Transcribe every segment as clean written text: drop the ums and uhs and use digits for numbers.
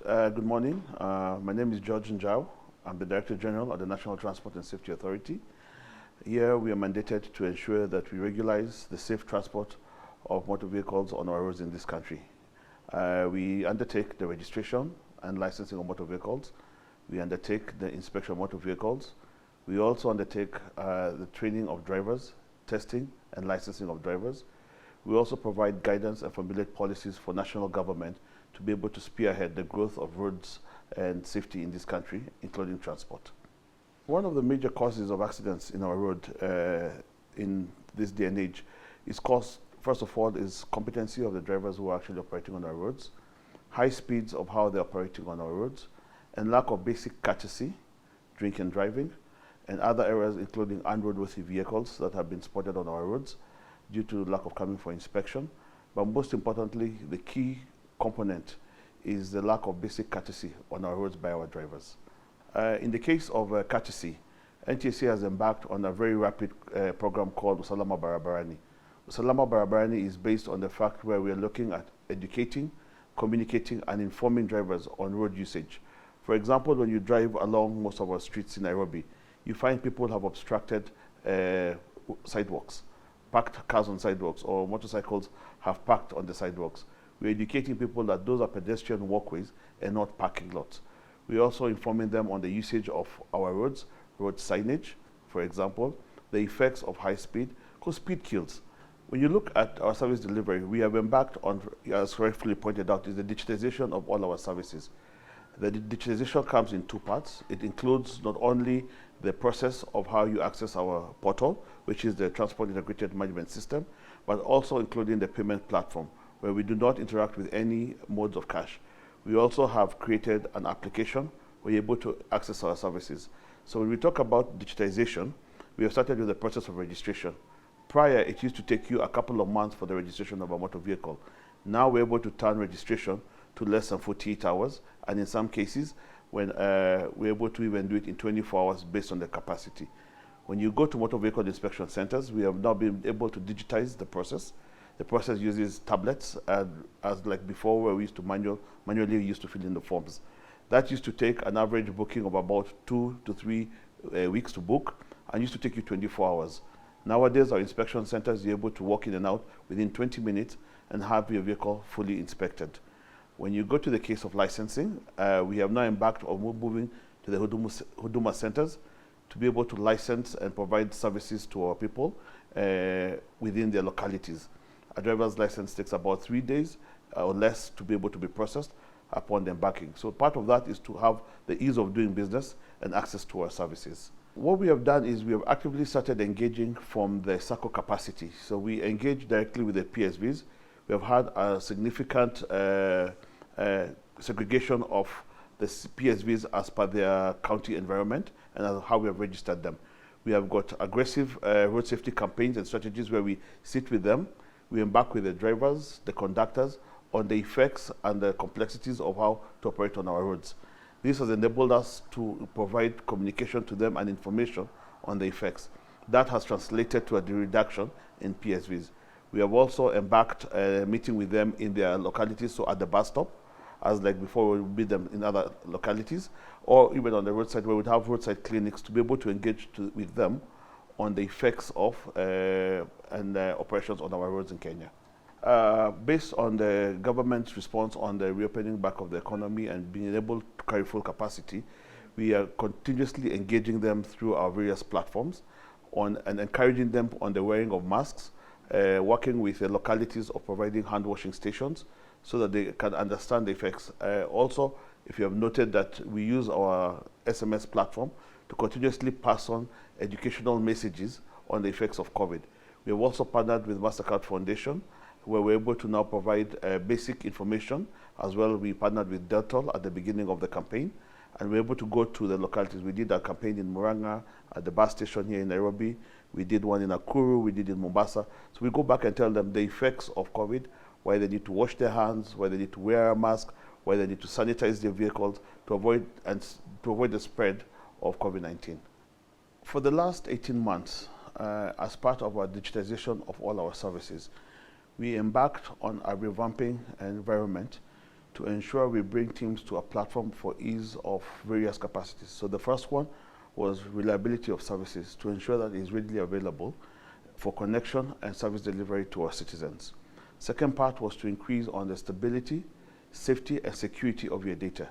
Good morning. My name is Njao. I'm the Director General of the National Transport and Safety Authority. Here we are mandated to ensure that we regularize the safe transport of motor vehicles on our roads in this country. We undertake the registration and licensing of motor vehicles. We undertake the inspection of motor vehicles. We also undertake the training of drivers, testing and licensing of drivers. We also provide guidance and formulate policies for national government to be able to spearhead the growth of roads and safety in this country, including transport. One of the major causes of accidents in our road in this day and age is caused, first of all, is competency of the drivers who are actually operating on our roads, high speeds of how they're operating on our roads, and lack of basic courtesy, drink and driving, and other areas including unroadworthy vehicles that have been spotted on our roads due to lack of coming for inspection. But most importantly, the key component is the lack of basic courtesy on our roads by our drivers. In the case of courtesy, NTSA has embarked on a very rapid program called Salama Barabarani. Salama Barabarani is based on the fact where we are looking at educating, communicating, and informing drivers on road usage. For example, when you drive along most of our streets in Nairobi, you find people have obstructed sidewalks, parked cars on sidewalks, or motorcycles have parked on the sidewalks. We're educating people that those are pedestrian walkways and not parking lots. We're also informing them on the usage of our roads, road signage, for example, the effects of high speed, because speed kills. When you look at our service delivery, we have embarked on, as correctly pointed out, is the digitization of all our services. The digitization comes in two parts. It includes not only the process of how you access our portal, which is the Transport Integrated Management System, but also including the payment platform, where we do not interact with any modes of cash. We also have created an application where you're able to access our services. So when we talk about digitization, we have started with the process of registration. Prior, it used to take you a couple of months for the registration of a motor vehicle. Now we're able to turn registration to less than 48 hours, and in some cases, when we're able to even do it in 24 hours based on the capacity. When you go to motor vehicle inspection centers, we have now been able to digitize the process. The process uses tablets, as like before, where we used to manually used to fill in the forms. That used to take an average booking of about 2 to 3 weeks to book, and used to take you 24 hours. Nowadays, our inspection centers are able to walk in and out within 20 minutes and have your vehicle fully inspected. When you go to the case of licensing, we have now embarked on moving to the Huduma centers to be able to license and provide services to our people within their localities. A driver's license takes about 3 days or less to be able to be processed upon embarking. So part of that is to have the ease of doing business and access to our services. What we have done is we have actively started engaging from the SACCO capacity. So we engage directly with the PSVs. We have had a significant segregation of the PSVs as per their county environment and how we have registered them. We have got aggressive road safety campaigns and strategies where we sit with them. We embark with the drivers, the conductors, on the effects and the complexities of how to operate on our roads. This has enabled us to provide communication to them and information on the effects. That has translated to a reduction in PSVs. We have also embarked meeting with them in their localities, so at the bus stop, as like before we would meet them in other localities, or even on the roadside where we'd have roadside clinics to be able to engage with them on the effects of operations on our roads in Kenya. Based on the government's response on the reopening back of the economy and being able to carry full capacity, we are continuously engaging them through our various platforms and encouraging them on the wearing of masks, working with the localities of providing hand washing stations so that they can understand the effects. Also, if you have noted that we use our SMS platform to continuously pass on educational messages on the effects of COVID. We have also partnered with MasterCard Foundation, where we're able to now provide basic information. As well, we partnered with Deltol at the beginning of the campaign, and we're able to go to the localities. We did a campaign in Murang'a, at the bus station here in Nairobi. We did one in Nakuru, we did in Mombasa. So we go back and tell them the effects of COVID, why they need to wash their hands, why they need to wear a mask, why they need to sanitize their vehicles to avoid the spread of COVID-19. For the last 18 months, as part of our digitization of all our services, we embarked on a revamping environment to ensure we bring teams to a platform for ease of various capacities. So the first one was reliability of services, to ensure that it is readily available for connection and service delivery to our citizens. Second part was to increase on the stability, safety, and security of your data.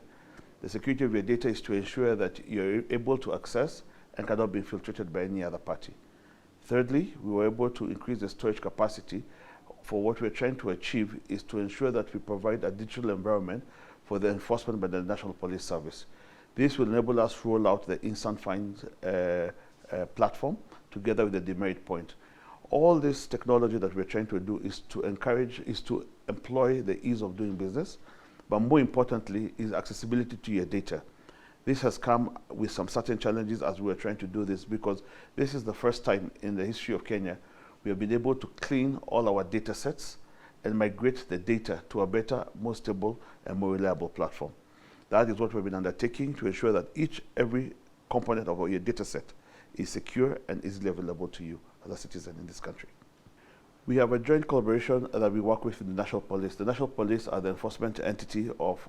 The security of your data is to ensure that you're able to access and cannot be infiltrated by any other party. Thirdly, we were able to increase the storage capacity. For what we're trying to achieve is to ensure that we provide a digital environment for the enforcement by the National Police Service. This will enable us to roll out the instant fines platform together with the demerit point. All this technology that we're trying to do is to employ the ease of doing business, but more importantly is accessibility to your data. This has come with some certain challenges as we're trying to do this, because this is the first time in the history of Kenya we have been able to clean all our data sets and migrate the data to a better, more stable, and more reliable platform. That is what we've been undertaking to ensure that every component of your data set is secure and easily available to you as a citizen in this country. We have a joint collaboration that we work with the National Police. The National Police are the enforcement entity of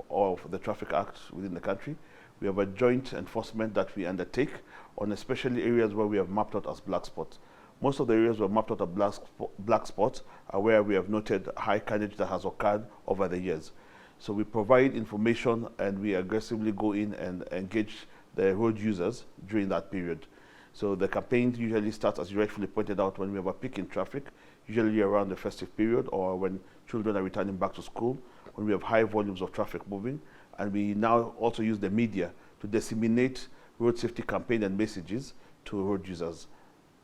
the Traffic Act within the country. We have a joint enforcement that we undertake on especially areas where we have mapped out as black spots. Most of the areas we have mapped out as black spots are where we have noted high carnage that has occurred over the years. So we provide information and we aggressively go in and engage the road users during that period. So the campaign usually starts, as you rightfully pointed out, when we have a peak in traffic, usually around the festive period or when children are returning back to school, when we have high volumes of traffic moving. And we now also use the media to disseminate road safety campaign and messages to road users.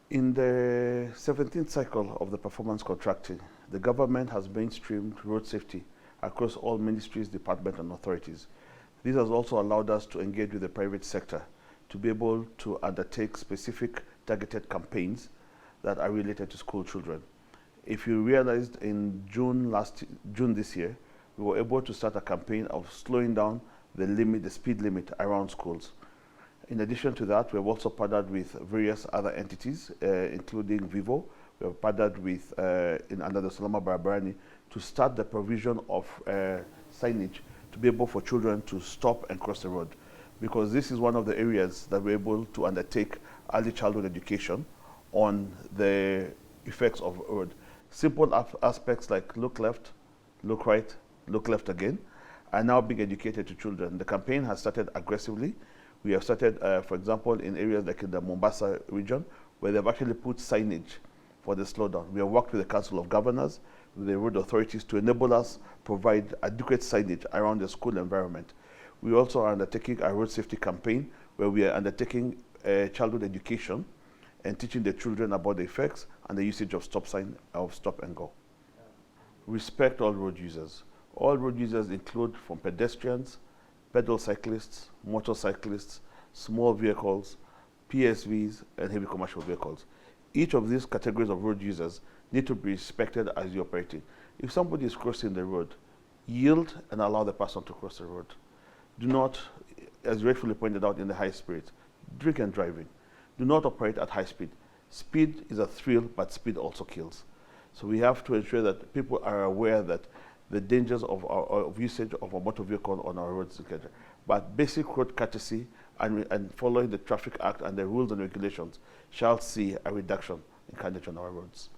In the 17th cycle of the performance contracting, the government has mainstreamed road safety across all ministries, departments, and authorities. This has also allowed us to engage with the private sector to be able to undertake specific targeted campaigns that are related to school children. If you realized in June this year, we were able to start a campaign of slowing down the speed limit around schools. In addition to that, we have also partnered with various other entities, including Vivo. We have partnered with, under the Salama Barabarani, to start the provision of signage to be able for children to stop and cross the road. Because this is one of the areas that we're able to undertake early childhood education on the effects of road. Simple aspects like look left, look right, look left again, are now being educated to children. The campaign has started aggressively. We have started, for example, in areas like in the Mombasa region, where they've actually put signage for the slowdown. We have worked with the Council of Governors, with the road authorities to enable us provide adequate signage around the school environment. We also are undertaking a road safety campaign where we are undertaking childhood education and teaching the children about the effects and the usage of stop sign, of stop and go. Respect all road users. All road users include from pedestrians, pedal cyclists, motorcyclists, small vehicles, PSVs, and heavy commercial vehicles. Each of these categories of road users need to be respected as you're operating. If somebody is crossing the road, yield and allow the person to cross the road. Do not, as rightfully pointed out in the high spirit, drink and driving. Do not operate at high speed. Speed is a thrill, but speed also kills. So we have to ensure that people are aware that the dangers of usage of a motor vehicle on our roads, etc. But basic road courtesy and following the Traffic Act and the rules and regulations shall see a reduction in carnage on our roads.